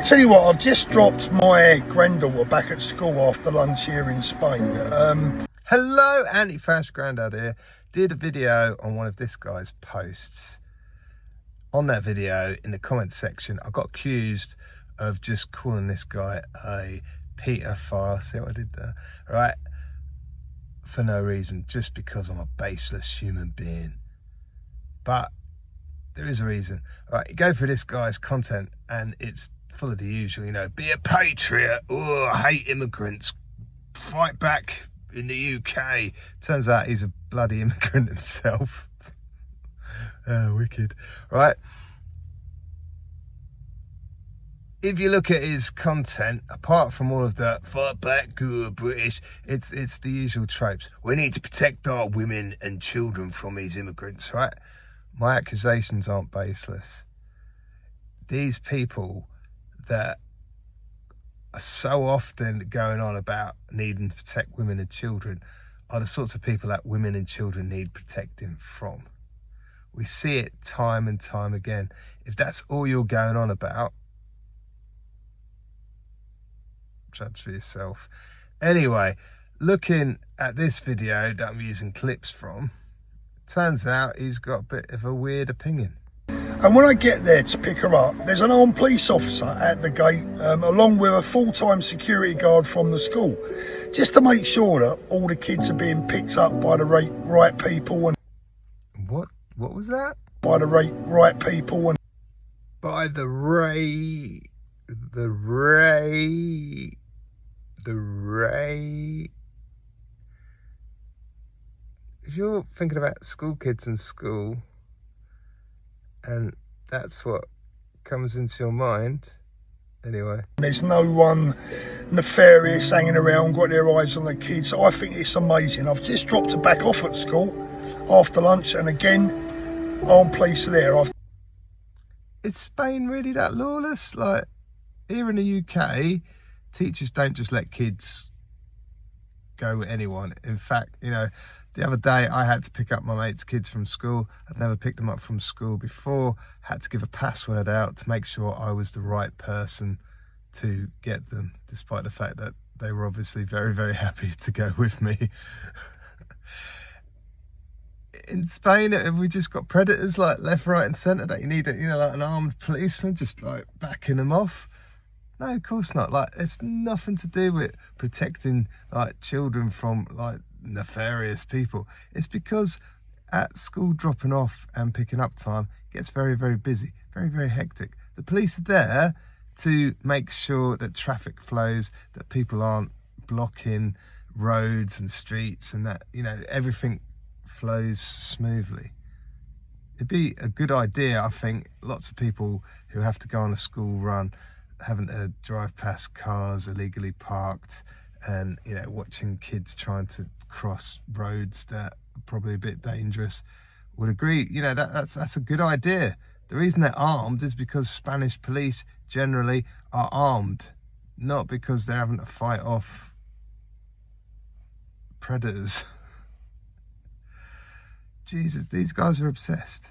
I tell you what, I've just dropped my granddaughter back at school after lunch here in Spain. Hello, Anti-Fash Grandad here. Did a video on one of this guy's posts. On that video, in the comments section, I got accused of just calling this guy a pedophile. See what I did there? Right? For no reason, just because I'm a baseless human being. But there is a reason. Right, you go through this guy's content and it's full of the usual, you know, be a patriot, oh, I hate immigrants, fight back in the UK. Turns out he's a bloody immigrant himself. Oh, wicked. Right. If you look at his content, apart from all of the fight back, good British, it's the usual tropes. We need to protect our women and children from these immigrants, right? My accusations aren't baseless. These people that are so often going on about needing to protect women and children are the sorts of people that women and children need protecting from. We see it time and time again. If that's all you're going on about, judge for yourself. Anyway, looking at this video that I'm using clips from, turns out he's got a bit of a weird opinion. And when I get there to pick her up, there's an armed police officer at the gate, along with a full-time security guard from the school, just to make sure that all the kids are being picked up by the right people. And what was that? By the right people and by the if you're thinking about school kids in school and that's what comes into your mind, anyway. There's no one nefarious hanging around, got their eyes on the kids. I think it's amazing. I've just dropped her back off at school after lunch, and again, armed police are there. Is Spain really that lawless? Like, here in the UK, teachers don't just let kids go with anyone. In fact, you know, the other day I had to pick up my mate's kids from school. I'd never picked them up from school before. Had to give a password out to make sure I was the right person to get them, despite the fact that they were obviously very, very happy to go with me. In Spain, have we just got predators like left, right and centre that you need, you know, like an armed policeman just like backing them off? No, of course not. Like, it's nothing to do with protecting like children from like nefarious people. It's because at school dropping off and picking up time gets very, very busy, very, very hectic. The police are there to make sure that traffic flows, that people aren't blocking roads and streets, and that, you know, everything flows smoothly. It'd be a good idea, I think, lots of people who have to go on a school run having to drive past cars illegally parked and, you know, watching kids trying to cross roads that are probably a bit dangerous, would agree, you know, that's a good idea. The reason they're armed is because Spanish police generally are armed, not because they're having to fight off predators. Jesus, these guys are obsessed.